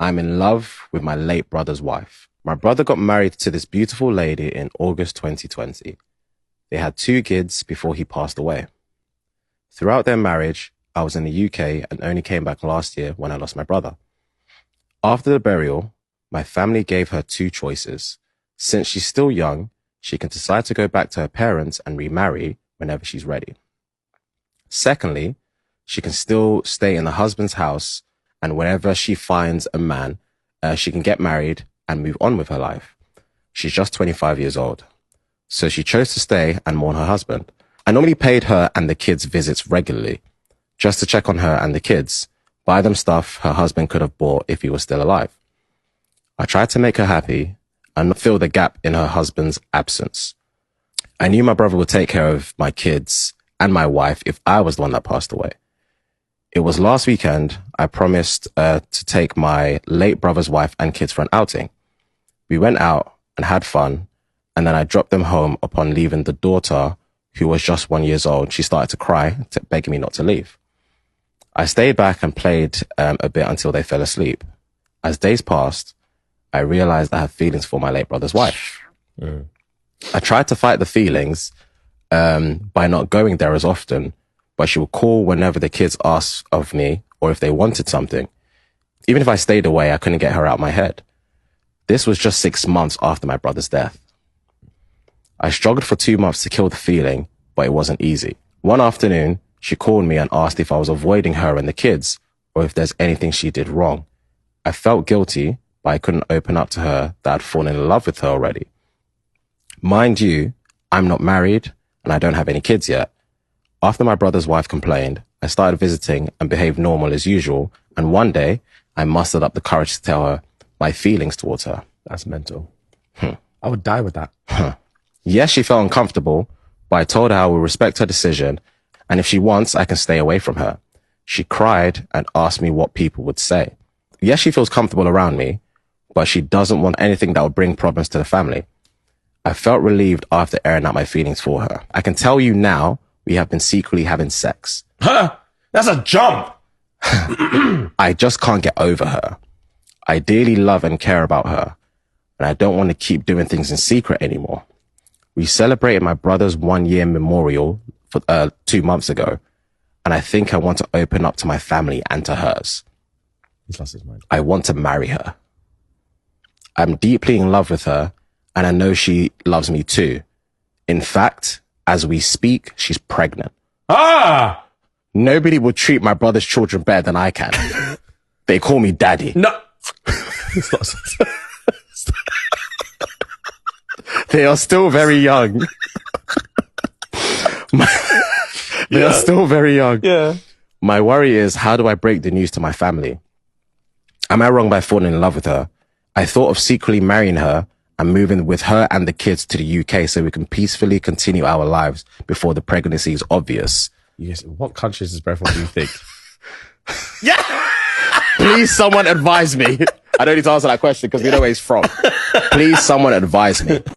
I'm in love with my late brother's wife. My brother got married to this beautiful lady in August 2020. They had 2 kids before he passed away. Throughout their marriage, I was in the UK and only came back last year when I lost my brother. After the burial, my family gave her 2 choices. Since she's still young, she can decide to go back to her parents and remarry whenever she's ready. Secondly, she can still stay in the husband's house, and whenever she finds a man, she can get married and move on with her life. She's just 25 years old. So she chose to stay and mourn her husband. I normally paid her and the kids visits regularly, just to check on her and the kids, buy them stuff her husband could have bought if he was still alive. I tried to make her happy and fill the gap in her husband's absence. I knew my brother would take care of my kids and my wife if I was the one that passed away. It was last weekend I promised to take my late brother's wife and kids for an outing. We went out and had fun, and then I dropped them home. Upon leaving, the daughter, who was just 1 year old, she started to cry, begging me not to leave. I stayed back and played a bit until they fell asleep. As days passed, I realized I had feelings for my late brother's wife. I tried to fight the feelings by not going there as often, but she would call whenever the kids asked of me or if they wanted something. Even if I stayed away, I couldn't get her out of my head. This was just 6 months after my brother's death. I struggled for 2 months to kill the feeling, but it wasn't easy. One afternoon, she called me and asked if I was avoiding her and the kids, or if there's anything she did wrong. I felt guilty, but I couldn't open up to her that I'd fallen in love with her already. Mind you, I'm not married and I don't have any kids yet. After my brother's wife complained, I started visiting and behaved normal as usual, and one day I mustered up the courage to tell her my feelings towards her. That's mental. I would die with that. Yes, she felt uncomfortable, but I told her I will respect her decision, and if she wants, I can stay away from her. She cried and asked me what people would say. Yes, she feels comfortable around me, but she doesn't want anything that would bring problems to the family. I felt relieved after airing out my feelings for her. I can tell you now, we have been secretly having sex. That's a jump! I just can't get over her. I dearly love and care about her, and I don't want to keep doing things in secret anymore. We celebrated my brother's 1-year memorial 2 months ago, and I think I want to open up to my family and to hers. He's lost his mind. I want to marry her. I'm deeply in love with her, and I know she loves me too. In fact, as we speak, she's pregnant. Nobody would treat my brother's children better than I can. They call me daddy. No. They are still very young. They are still very young. Yeah. My worry is, how do I break the news to my family? Am I wrong by falling in love with her? I thought of secretly marrying her and moving with her and the kids to the UK so we can peacefully continue our lives before the pregnancy is obvious. Yes. What country is this birth from, do you think? Yeah! Please, someone advise me. I don't need to answer that question because we know where he's from. Please, someone advise me.